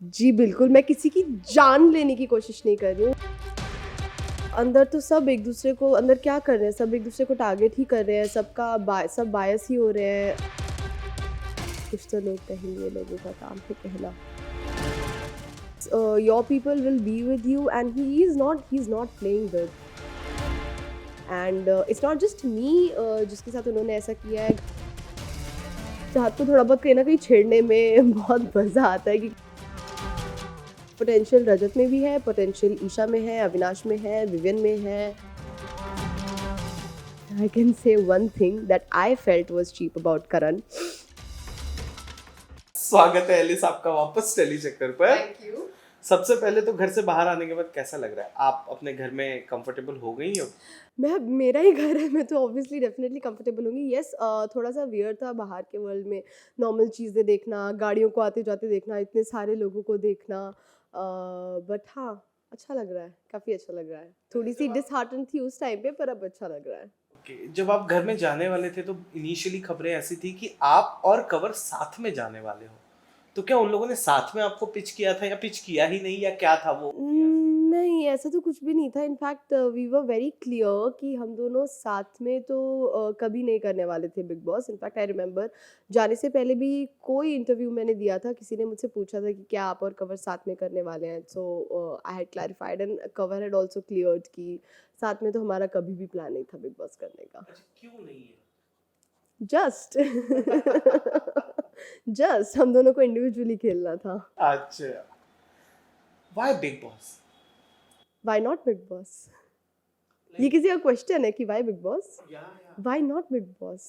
जी बिल्कुल, मैं किसी की जान लेने की कोशिश नहीं कर रही हूँ। अंदर तो सब एक दूसरे को अंदर क्या कर रहे हैं, सब एक दूसरे को टारगेट ही कर रहे हैं, सब बायस ही हो रहे हैं। कुछ तो लोग कहेंगे, लोगों का काम है कहना। Your people will be with you and he's not playing with. And it's not just me जिसके साथ उन्होंने ऐसा किया है। चाहत को थोड़ा बहुत कहीं ना कहीं छेड़ने में बहुत मज़ा आता है कि पोटेंशियल रजत में भी है, पोटेंशियल ईशा में है, अविनाश में है, विवियन में है। I can say one thing that I felt was cheap about Karan. स्वागत है एलिस आपका वापस टेली चक्कर पर। Thank you. सबसे पहले तो घर से बाहर आने के बाद कैसा लग रहा है? आप अपने घर में कंफर्टेबल हो गई हो? मेरा ही घर है, मैं तो ऑब्वियसली डेफिनेटली कंफर्टेबल होंगी। यस, थोड़ा सा वियर्ड था बाहर के वर्ल्ड में नॉर्मल चीज़ें देखना, गाड़ियों को आते जाते देखना, इतने सारे लोगों को देखना। बट हाँ, अच्छा लग रहा है, काफ़ी अच्छा लग रहा है। थोड़ी सी डिसहार्टन थी उस टाइम पे, पर अब अच्छा लग रहा है। Okay, जब आप घर में जाने वाले थे तो इनिशियली खबरें ऐसी थी कि आप और कवर साथ में जाने वाले हो, तो क्या उन लोगों ने साथ में आपको पिच किया था या पिच किया ही नहीं, या क्या था वो? नहीं, ऐसा तो कुछ भी नहीं था। In fact we were very clear कि हम दोनों साथ में तो कभी नहीं करने वाले थे big boss. In fact I remember जाने से पहले भी कोई इंटरव्यू मैंने दिया था, किसी ने मुझसे पूछा था कि क्या आप और कवर साथ में करने वाले हैं। So I had clarified and cover had also cleared कि साथ में तो हमारा कभी भी प्लान नहीं था बिग बॉस करने का। अच्छा, क्यों नहीं है? जस्ट जस्ट हम दोनों को इंडिविजुअली खेलना था। अच्छा, why big boss? Why not big boss? ये किसी का क्वेश्चन है कि why big boss? Why not Big Boss?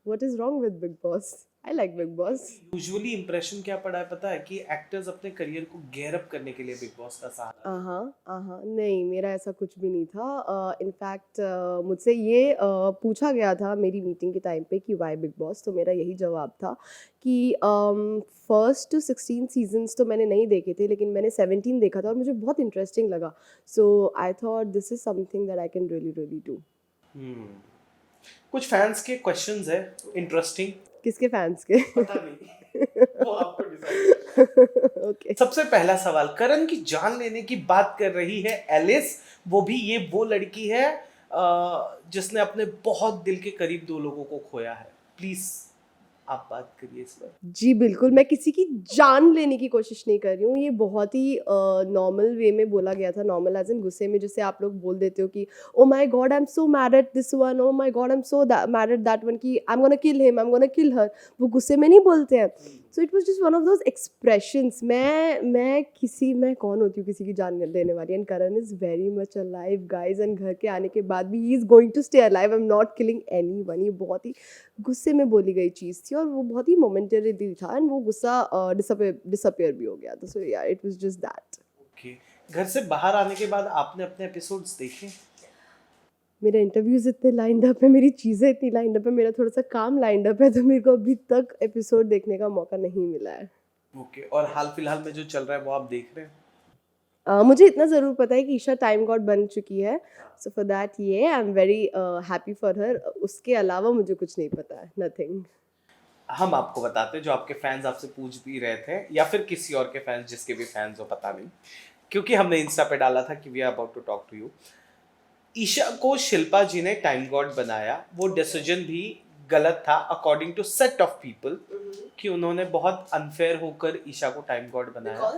What is wrong with Big Boss? I like Big Boss. Usually impression क्या पड़ा है पता है कि एक्टर्स अपने करियर को गेयर अप करने के लिए बिग बॉस का सहारा। नहीं, मेरा ऐसा कुछ भी नहीं था। इनफैक्ट मुझसे ये पूछा गया था मेरी मीटिंग के टाइम पे कि वाई बिग बॉस, तो मेरा यही जवाब था कि फर्स्ट टू 16 सीजन्स तो मैंने नहीं देखे थे, लेकिन मैंने 17 देखा था और मुझे बहुत इंटरेस्टिंग लगा। So I thought this is something that I can really really do. कुछ फैंस के क्वेश्चंस है इंटरेस्टिंग। किसके फैंस के? पता नहीं, वो आपको डिसाइड। ओके। सबसे पहला सवाल, करण की जान लेने की बात कर रही है एलिस। वो भी ये वो लड़की है जिसने अपने बहुत दिल के करीब दो लोगों को खोया है। प्लीज आप बात करिए इस पर। जी बिल्कुल, मैं किसी की जान लेने की कोशिश नहीं कर रही हूँ। ये बहुत ही नॉर्मल वे में बोला गया था, नॉर्मल एज़ इन गुस्से में, जैसे आप लोग बोल देते हो कि oh my god I am so mad at this one, oh my god I am so mad at that one, कि I am gonna kill him, I am gonna kill her. वो गुस्से में नहीं बोलते हैं। So it was just one of those expressions. मैं कौन होती हूँ किसी की जान लेने वाली? And Karan is very much alive guys, and घर के आने के बाद भी he is going to stay alive. I am not killing anyone. ये बहुत ही गुस्से में बोली गई चीज़ थी और वो बहुत ही मोमेंटरी था, एंड वो गुस्सा डिसअपियर भी हो गया था। सो या, it was just that. Okay, घर से बाहर आने के बाद आपने अपने एपिसोड्स देखे? मेरे इंटरव्यूज इतने लाइंड अप है, मेरी चीज़ें इतनी लाइंड अप है, मेरा थोड़ा सा काम लाइंड अप है, तो मेरे को अभी तक एपिसोड देखने का मौका नहीं मिला है। ओके, और हाल फिलहाल में जो चल रहा है वो आप देख रहे हैं? मुझे इतना ज़रूर पता है कि ईशा टाइम गॉड बन चुकी है। सो फॉर दैट ये I am very happy for her. उसके अलावा मुझे कुछ नहीं पता है, नथिंग। हम आपको बताते हैं, जो आपके फैंस आपसे पूछ भी रहे थे, या फिर किसी और के फैंस, जिसके भी फैंस हो पता नहीं, क्योंकि हमने इंस्टा पे डाला था कि we are about to talk to you. Isha को शिल्पा जी ने टाइम गॉड बनाया, वो डिसीजन भी गलत था according to set of people, कि उन्होंने बहुत अनफेयर होकर ईशा को टाइम गॉड बनाया।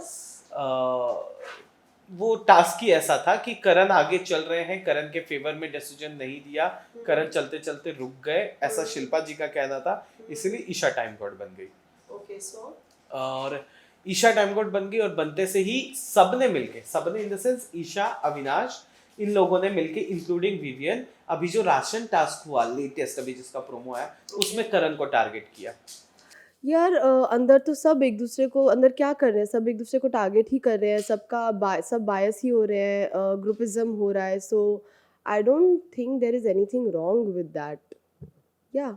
वो टास्क ही ऐसा था कि करण आगे चल रहे हैं, करण के फेवर में डिसीजन नहीं दिया, करण चलते चलते रुक गए, ऐसा शिल्पा जी का कहना था, इसलिए ईशा टाइम गॉड बन गई। ओके, सो और ईशा टाइम गॉड बन गई, और बनते से ही सबने मिलके, सबने in the sense Isha, Avinash, इन लोगों ने मिलके, इंक्लूडिंग विवियन, अभी जो राशन टास्क हुआ लेटेस्ट, अभी जिसका प्रोमो आया, उसमें करण को टारगेट किया। यार अंदर तो सब एक दूसरे को अंदर क्या कर रहे हैं, सब एक दूसरे को टारगेट ही कर रहे हैं, सब बायस ही हो रहे हैं, ग्रुपिज्म हो रहा है। So I don't think there is anything wrong with that. या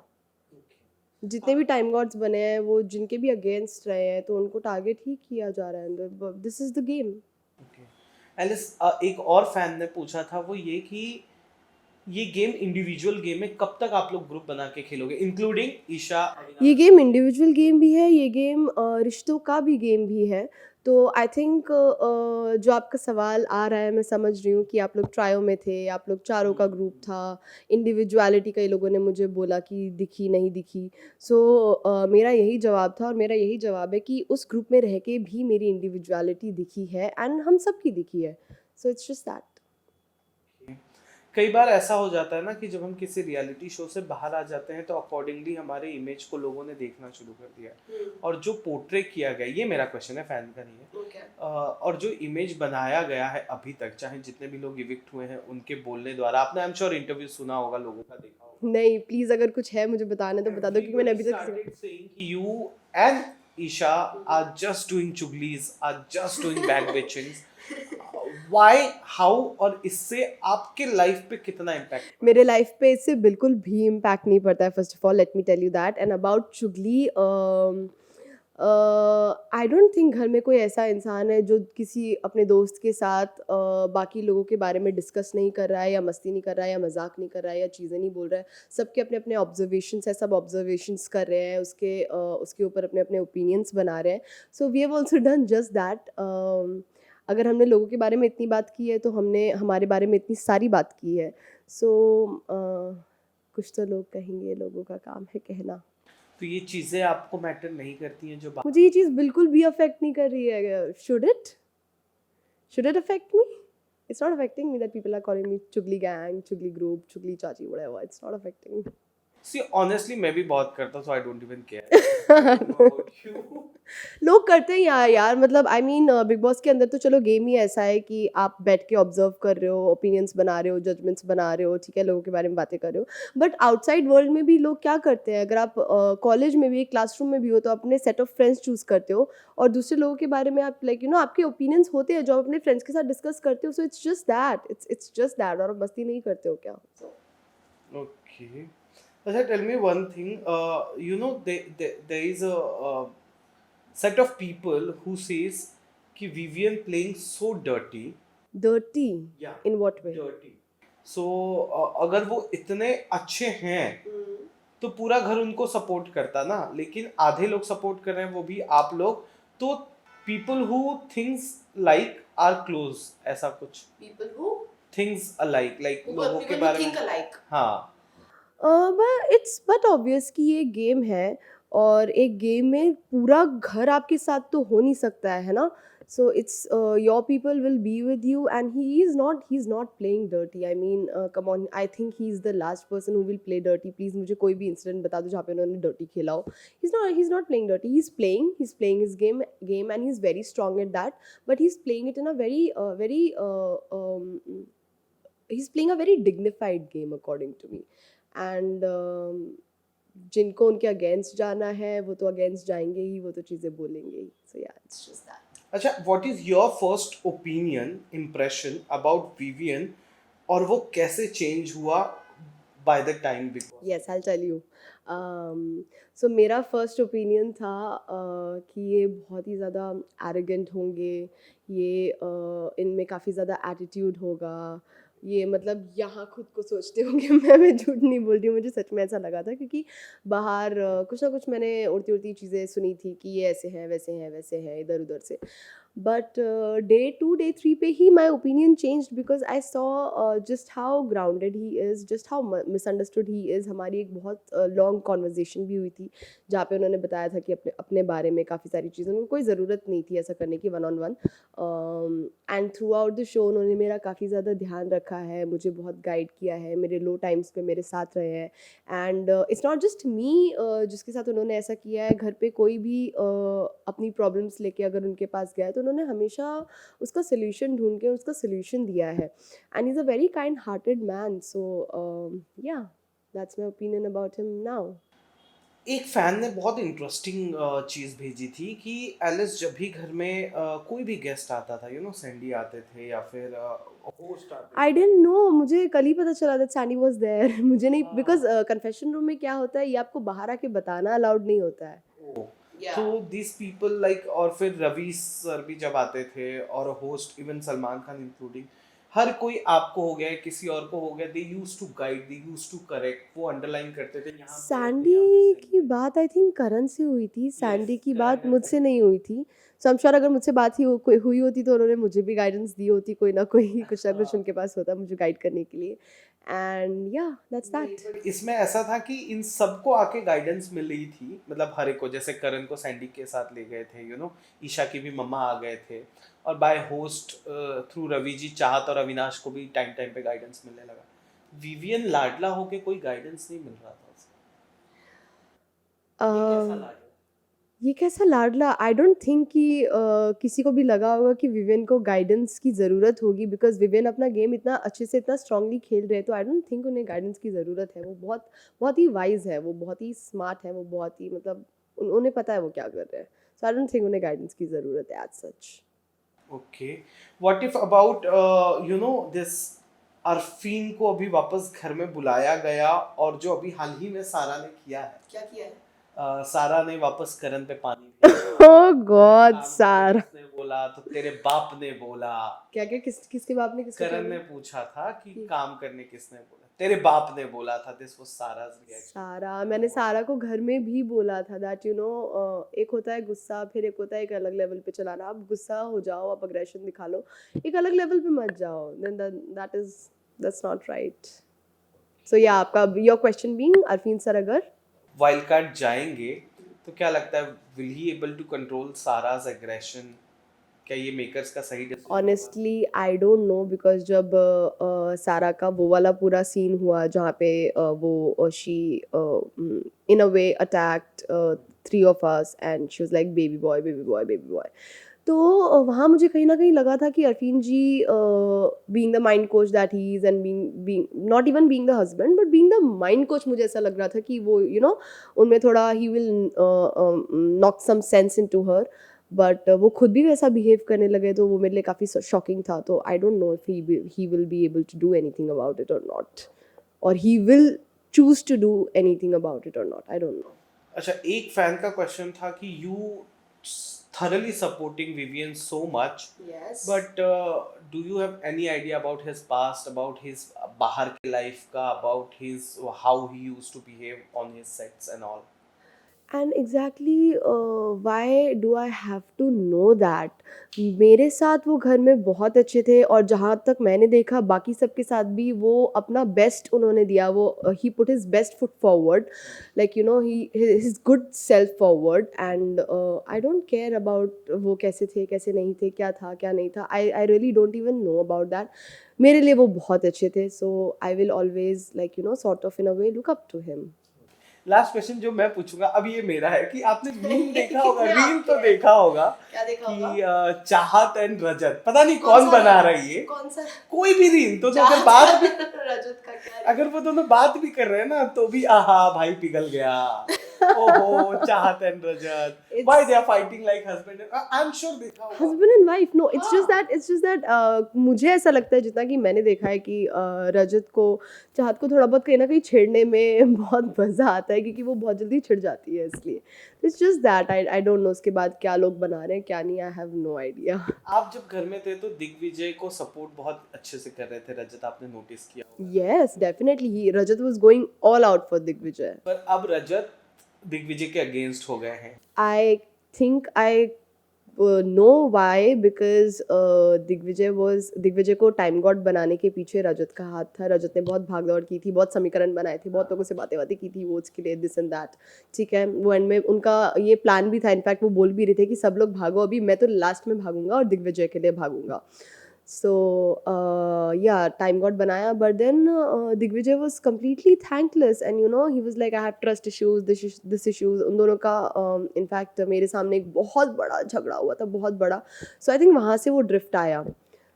जितने भी टाइम गॉड्स बने हैं, वो जिनके भी अगेंस्ट रहे हैं, तो उनको टारगेट ही किया जा रहा है अंदर। This is the game. Alice, एक और फैन ने पूछा था, वो ये कि ये गेम इंडिविजुअल गेम है, कब तक आप लोग ग्रुप बना के खेलोगे, इंक्लूडिंग ईशा? ये गेम इंडिविजुअल गेम भी है, ये गेम रिश्तों का भी गेम भी है। तो आई थिंक जो आपका सवाल आ रहा है मैं समझ रही हूँ कि आप लोग ट्रायो में थे, आप लोग चारों का ग्रुप था, इंडिविजुअलिटी कई लोगों ने मुझे बोला कि दिखी नहीं दिखी। सो मेरा यही जवाब था और मेरा यही जवाब है कि उस ग्रुप में रह के भी मेरी इंडिविजुअलिटी दिखी है एंड हम सब की दिखी है। So it's just that. कई बार ऐसा हो जाता है ना कि जब हम किसी रियलिटी शो से बाहर आ जाते हैं तो अकॉर्डिंगली हमारे इमेज को लोगों ने देखना शुरू कर दिया है। और जो पोर्ट्रे किया गया, ये मेरा क्वेश्चन है, फैन का नहीं है। और जो इमेज बनाया गया है अभी तक, चाहे जितने भी लोग इविक्ट हुए हैं उनके बोलने द्वारा, आपने आई एम श्योर इंटरव्यू सुना होगा, लोगों का देखा होगा। नहीं प्लीज़ अगर कुछ है मुझे बताने तो बता दो क्योंकि मैंने अभी तक किसी Everybody started saying कि you and Isha are just doing chuglis, are just doing bad bitchings. Why, how, और इससे आपके लाइफ पे कितना इम्पैक्ट? मेरे लाइफ पे इससे बिल्कुल भी इम्पैक्ट नहीं पड़ता है। First of all let me tell you that. And about चुगली, आई डोंट थिंक घर में कोई ऐसा इंसान है जो किसी अपने दोस्त के साथ बाकी लोगों के बारे में डिस्कस नहीं कर रहा है या मस्ती नहीं कर रहा है या मजाक नहीं कर रहा है या चीज़ें नहीं बोल रहा है। सबके अपने अपने ऑब्जर्वेशंस है, सब ऑब्जर्वेशंस कर रहे हैं, उसके ऊपर अपने अपने ओपिनियंस बना रहे हैं। So we have also done just that. अगर हमने लोगों के बारे में इतनी बात की है तो हमने हमारे बारे में इतनी सारी बात की है। सो कुछ तो लोग कहेंगे, लोगों का काम है कहना। तो ये चीजें आपको मैटर नहीं करती हैं जो मुझे ये चीज़ बिल्कुल भी अफेक्ट नहीं कर रही है। Should it affect me? It's not affecting me that people are calling me चुगली गैंग, चुगली ग्रुप, चुगली चाची, whatever. It's not affecting me. See honestly मैं भी बहुत करता हूं, so I don't even care. लोग करते हैं यार, मतलब आई मीन बिग बॉस के अंदर तो चलो गेम ही ऐसा है कि आप बैठ के ऑब्जर्व कर रहे हो, ओपिनियंस बना रहे हो, जजमेंट्स बना रहे हो, ठीक है, लोगों के बारे में बातें कर रहे हो। बट आउटसाइड वर्ल्ड में भी लोग क्या करते हैं, अगर आप कॉलेज में भी, क्लासरूम में भी हो, तो अपने सेट ऑफ फ्रेंड्स चूज करते हो और दूसरे लोगों के बारे में आप लाइक आपके ओपिनियंस होते हैं जो आप अपने फ्रेंड्स के साथ डिस्कस करते हो। So it's just that, it's just that. और आप मस्ती नहीं करते हो क्या? Okay. अच्छा, tell me one thing. You know, there is a set of people who says कि Vivian playing so dirty. Dirty? Yeah. In what way? Dirty. So अगर वो इतने अच्छे हैं तो पूरा घर उनको सपोर्ट करता ना, लेकिन आधे लोग सपोर्ट कर रहे हैं, वो भी आप लोग। तो people who thinks like are close, ऐसा कुछ people who things alike, like लोगों के बारे में। अलाइक। हाँ, इट्स बट ऑब्वियस कि ये गेम है और एक गेम में पूरा घर आपके साथ तो हो नहीं सकता है ना। So it's your people will be with you and he is not playing dirty. I mean come on, I think he is the last person who will play dirty. Please मुझे कोई भी इंसिडेंट बता दो जहाँ पे उन्होंने dirty खेला हो। He is not playing dirty, he is playing his game and he is very strong at that. But he is playing it in a very he's playing a very dignified game according to me. And जिनको उनके against जाना है वो तो against जाएंगे ही, वो तो चीज़ें बोलेंगे ही। So yeah it's just that. अच्छा, what is your first opinion, impression about Vivian, और वो कैसे चेंज हुआ by the time Bigg Boss? Yes, I tell you. So मेरा फर्स्ट ओपिनियन था कि ये बहुत ही ज़्यादा एरोगेंट होंगे, ये इनमें काफ़ी ज़्यादा एटीट्यूड होगा, ये मतलब यहाँ खुद को सोचते होंगे। मैं झूठ नहीं बोल रही हूँ, मुझे सच में ऐसा लगा था क्योंकि बाहर कुछ ना कुछ मैंने उड़ती उड़ती चीज़ें सुनी थी कि ये ऐसे हैं वैसे हैं इधर उधर से। बट डे 2 डे 3 पे ही my opinion change because I saw just how grounded he is, just how misunderstood he is. हमारी एक बहुत लॉन्ग कॉन्वर्जेसन भी हुई थी जहाँ पे उन्होंने बताया था कि अपने अपने बारे में काफ़ी सारी चीज़ें, उनको कोई ज़रूरत नहीं थी ऐसा करने की one on one. And through out the show उन्होंने मेरा काफ़ी ज़्यादा ध्यान रखा है, मुझे बहुत गाइड किया है, मेरे लो टाइम्स पे मेरे साथ रहे हैं। एंड इट्स नॉट जस्ट मी जिसके साथ उन्होंने ऐसा किया है। घर पे कोई भी अपनी प्रॉब्लम्स लेके अगर उनके पास गया है तो उन्होंने हमेशा उसका सोल्यूशन ढूंढ के उसका सोल्यूशन दिया है। And he is a very kind hearted man. So yeah that's my opinion about him now. एक फैन ने बहुत इंटरेस्टिंग चीज़ भेजी थी कि एलिस जब भी घर में कोई भी गेस्ट आता था, सैंडी आते थे या फिर होस्ट आते आई डेंट नो, मुझे कल ही पता चला दैट सैंडी वाज देयर। मुझे नहीं, हाँ। बिकॉज कन्फेशन रूम में क्या होता है ये आपको बाहर आके बताना अलाउड नहीं होता है। थे। तो दिस पीपल लाइक, और फिर रवि सर भी जब आते थे और host even Salman Khan including, हर कोई आपको हो गया किसी और को हो गया, they used to guide, they used to correct, वो अंडरलाइन करते थे यहाँ पे गलत है, यहाँ पे सैंडी सही की बात आई थिंक करण से हुई थी, सैंडी यस की बात करेक्ट मुझसे नहीं हुई थी। सो आई एम श्योर अगर मुझसे बात ही हुई होती तो उन्होंने मुझे भी गाइडेंस दी होती, कोई ना कोई कुछ ना कुछ हाँ उनके पास होता मुझे गाइड करने के लिए। एंड या दैट्स वही, दैट। but इसमें ऐसा था कि इन सबको आके गाइडेंस मिल रही थी, मतलब हर एक को, जैसे करण को सैंडी के साथ ले गए थे, ईशा की भी मम्मा आ गए थे, और bye host through Ravi ji, चाहत और अविनाश को भी टाइम टाइम पे गाइडेंस मिलने लगा। विवियन लाडला होके कोई गाइडेंस नहीं मिल रहा था उसे। ये कैसा लाडला? ये कैसा लाडला, आई डोंट थिंक कि किसी को भी लगा होगा कि विवियन को गाइडेंस की ज़रूरत होगी, बिकॉज विवियन अपना गेम इतना अच्छे से इतना स्ट्रांगली खेल रहे हैं, तो आई डोंट थिंक उन्हें गाइडेंस की ज़रूरत है। वो बहुत बहुत ही वाइज है, वो बहुत ही स्मार्ट है, वो बहुत ही मतलब उन्हें पता है वो क्या कर रहे हैं। सो आई डोंट थिंक उन्हें गाइडेंस की ज़रूरत है as such. Okay, what if about this Arfeen को अभी वापस घर में बुलाया गया, और जो अभी हाल ही में सारा ने किया है, क्या किया है? सारा ने वापस करण पे पानी फेरा। ओह गॉड, काम करने सारा किसने बोला, तो तेरे बाप ने बोला। क्या क्या किसके बाप ने किसको क्या करण ने बोला? पूछा था कि कि- काम करने किसने बोला, तेरे बाप ने बोला था। This was Sara's reaction. Sara, मैंने सारा को घर में भी बोला था दैट एक होता है गुस्सा, फिर एक होता है एक अलग लेवल पे चलाना। आप गुस्सा हो जाओ, आप अग्रेशन दिखा लो, एक अलग लेवल पे मत जाओ, then that's not right. So yeah आपका your question being Arfeen sir अगर वाइल्ड कार्ड जाएंगे तो क्या लगता है, will he able to control Sara's aggression? क्या ये मेकर्स का सही डिसीजन होगा? Honestly I don't know, because जब सारा का वो वाला पूरा सीन हुआ जहाँ पे वो she in a way attacked three of us and she was like baby boy baby boy baby boy, तो वहाँ मुझे कहीं ना कहीं लगा था कि Arfeen ji being the mind coach that he is and being not even being the husband but being the mind coach, मुझे ऐसा लग रहा था कि वो उनमें थोड़ा he will knock some sense into her, but वो खुद भी वैसा बिहेव करने लगे तो वो मेरे लिए काफ़ी शॉकिंग था। तो I don't know if he will be able to do anything about it और नॉट, और he will choose to do anything about it और नॉट, आई डोंट नो। अच्छा, एक फैन का क्वेश्चन था कि you thoroughly supporting Vivian so much, Yes. but do you have any idea about his past, about his bahar ke life ka, about his how he used to behave on his sets and all? And exactly why do I have to know that? मेरे साथ वो घर में बहुत अच्छे थे, और जहाँ तक मैंने देखा बाकी सबके साथ भी वो अपना बेस्ट उन्होंने दिया। वो he put his best foot forward, like he his good self forward, and I don't care about वो कैसे थे कैसे नहीं थे, क्या था क्या नहीं था। I really don't even know about that. मेरे लिए वो बहुत अच्छे थे, so I will always like sort of in a way look up to him. Last question जो मैं पूछूंगा अब ये मेरा है कि आपने रील देखा होगा, रील तो देखा होगा क्या देखा कि चाहत एंड रजत, पता नहीं कौन बना रहा है ये, कौन सा? कोई भी रील तो अगर बात भी, रजत का क्या? अगर वो दोनों बात भी कर रहे हैं ना तो भी आहा भाई पिघल गया। ओहो, Chahat and Rajat, why they are fighting like husband and, I am sure देखा होगा। Husband and wife, no it's just that मुझे ऐसा लगता है जितना कि मैंने देखा है कि रजत को चाहत को थोड़ा बहुत कहीं ना कहीं छेड़ने में बहुत मज़ा आता है, क्योंकि वो बहुत जल्दी छिड़ जाती है, इसलिए it's just that I don't no उसके बाद क्या लोग बना रहे हैं क्या नहीं, आई हैव नो आइडिया। आप जब घर में थे तो दिग्विजय को सपोर्ट बहुत अच्छे से कर रहे थे रजत, आपने नोटिस किया होगा। Yes definitely Rajat was going all out for Digvijay. पर अब रजत दिग्विजय के अगेंस्ट हो गए हैं। I think I know why, because Digvijay को टाइम गॉड बनाने के पीछे रजत का हाथ था। रजत ने बहुत भागदौड़ की थी, बहुत समीकरण बनाए थे, बहुत लोगों से बातें की थी वोट्स के लिए, दिस एंड दैट, ठीक है। वो एंड में उनका ये प्लान भी था, इनफैक्ट वो बोल भी रहे थे कि सब लोग भागो, अभी मैं तो लास्ट में भागूंगा और दिग्विजय के लिए भागूंगा। So yeah, time got banaya, but then Digvijay was completely thankless, and he was like, I have trust issues, this issues, उन दोनों का in fact मेरे सामने एक बहुत बड़ा झगड़ा हुआ था, बहुत बड़ा। So I think वहाँ से वो drift आया,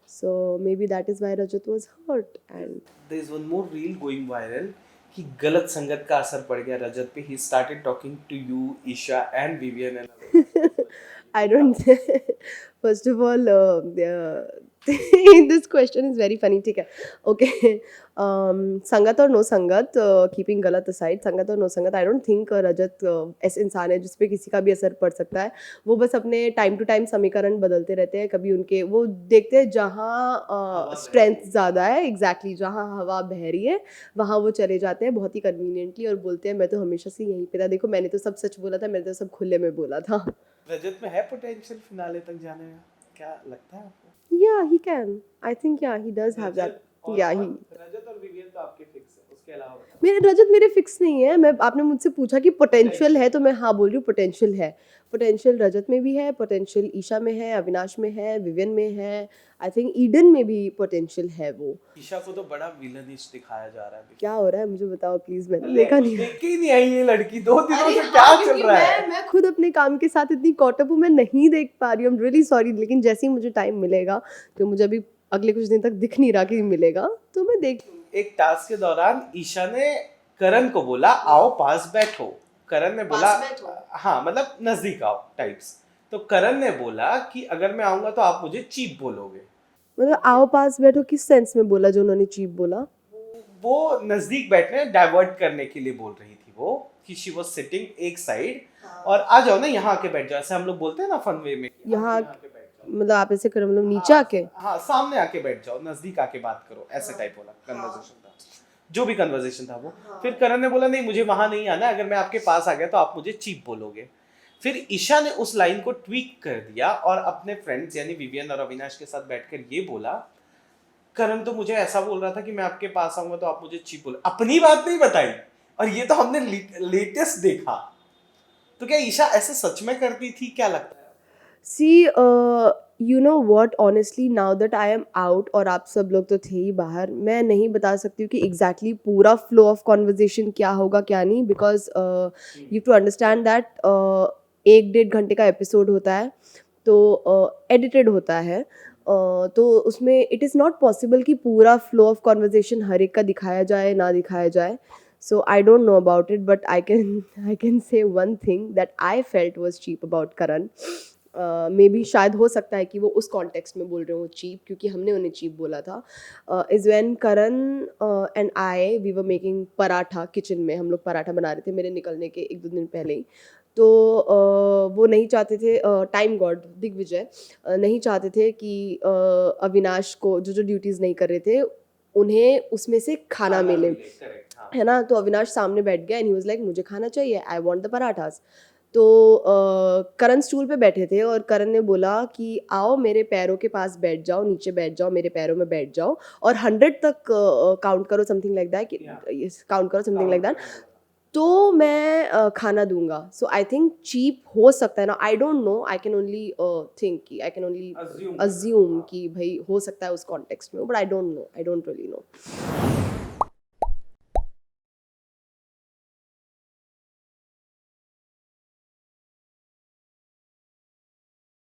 so maybe that is why Rajat was hurt. And there is one more reel going viral कि गलत संगत का असर पड़ गया रजत पे, he started talking to you, Isha and Vivian and I don't first of all this question is very funny. ठीक है, ओके. संगत और नो संगत, कीपिंग गलत असाइड, संगत और नो संगत, आई डोंट थिंक रजत ऐसे इंसान है जिस पे किसी का भी असर पड़ सकता है. वो बस अपने टाइम टू टाइम समीकरण बदलते रहते हैं. कभी उनके वो देखते हैं जहाँ स्ट्रेंथ ज़्यादा है, एग्जैक्टली जहाँ हवा बह रही है वहाँ वो चले जाते हैं बहुत ही कन्वीनियंटली और बोलते हैं मैं तो हमेशा से यहीं पे था. देखो मैंने तो सब सच बोला था, मैंने तो सब खुले में बोला था. रजत में है पोटेंशियल फिनाले तक जाने में, क्या लगता है आपको? Yeah, he can. I think yeah, he does have that. Yeah, he. रजत और विवियन तो आपके फिक्स है, उसके अलावा बताओ. मेरे रजत मेरे फिक्स नहीं है. मैं आपने मुझसे पूछा कि पोटेंशियल है तो मैं हाँ बोल रही हूँ पोटेंशियल है. पोटेंशियल रजत में भी है, पोटेंशियल ईशा में है, अविनाश में है, विवियन में है. आई थिंक ईडन में भी पोटेंशियल है. वो ईशा को तो बड़ा विलनिश दिखाया जा रहा है अभी. क्या हो रहा है मुझे बताओ प्लीज. मैंने देखा नहीं. देख के ही नहीं आई ये लड़की 2 दिनों अरे से. हाँ, क्या चल क्योंकि रहा है? मैं खुद अपने काम के साथ इतनी कॉट अप हूँ, मैं नहीं देख पा रही हूँ. I am really sorry. लेकिन जैसे ही मुझे टाइम मिलेगा, जो मुझे अभी अगले कुछ दिन तक दिख नहीं रहा कि मिलेगा, तो मैं देख लूंगी. एक टास्क के दौरान ईशा ने करण को बोला आओ पास बैठो. करण ने बोला पास बैठो? हाँ मतलब नजदीक आओ टाइप्स. तो करण ने बोला कि अगर मैं आऊंगा तो आप मुझे चीप बोलोगे. मतलब आओ पास बैठो किस सेंस में बोला जो उन्होंने चीप बोला? वो नजदीक बैठने डाइवर्ट करने के लिए बोल रही थी वो, कि शी वाज सिटिंग एक साइड और आ जाओ ना यहाँ आके बैठ जाओ, ऐसे हम लोग बोलते हैं ना फन वे में. यहाँ आके बैठ जाओ. मतलब आप ऐसे करो, मतलब नीचे आके? हाँ सामने आके बैठ जाओ, नजदीक आके बात करो, ऐसे टाइप वाला कन्वर्सेशन था. जो भी कन्वर्सेशन था वो. फिर करण ने बोला नहीं मुझे वहां नहीं आना, अगर मैं आपके पास आ गया तो आप मुझे चीप बोलोगे. फिर ईशा ने उस लाइन को ट्वीक कर दिया और अपने फ्रेंड्स यानी विवियन और अविनाश के साथ बैठकर ये बोला करण तो मुझे ऐसा बोल रहा था कि मैं आपके पास आऊंगा तो आप मुझे चीप बोलो. अपनी बात नहीं बताई. और ये तो हमने लेटेस्ट देखा. तो क्या ईशा ऐसे सच में करती थी, क्या लगता है? See you know what, honestly now that I am out और आप सब लोग तो थे ही बाहर, मैं नहीं बता सकती हूँ कि एग्जैक्टली पूरा फ्लो ऑफ कॉन्वर्जेशन क्या होगा क्या नहीं. Because you to understand that 1-1.5 घंटे का एपिसोड होता है, तो एडिटेड होता है. तो उसमें इट इज़ नॉट पॉसिबल कि पूरा फ्लो ऑफ कॉन्वर्जेशन हर एक का दिखाया जाए ना दिखाया जाए. So I don't know about it, but I can say one thing that I felt was cheap about Karan. May be शायद हो सकता है कि वो उस कॉन्टेक्स्ट में बोल रहे हो चीप, क्योंकि हमने उन्हें चीप बोला था. Is when Karan and I we were making paratha kitchen में. हम लोग पराठा बना रहे थे मेरे निकलने के 1-2 दिन पहले ही. तो वो नहीं चाहते थे, टाइम गॉड दिग्विजय नहीं चाहते थे कि अविनाश को जो ड्यूटीज़ नहीं कर रहे थे उन्हें उसमें से खाना मिले, है ना. तो अविनाश सामने बैठ गया एंड ही वाज लाइक मुझे खाना चाहिए, आई वांट द पराठास. तो करण स्टूल पे बैठे थे और करण ने बोला कि आओ मेरे पैरों के पास बैठ जाओ, नीचे बैठ जाओ, मेरे पैरों में बैठ जाओ और 100 तक काउंट करो, समथिंग लाइक दैट, काउंट करो समथिंग लाइक दैट, तो मैं खाना दूंगा. सो आई थिंक चीप हो सकता है ना, आई don't know, I can only think कि आई कैन ओनली अज्यूम कि भाई हो सकता है उस कॉन्टेक्स्ट में, but I don't know, I don't really no.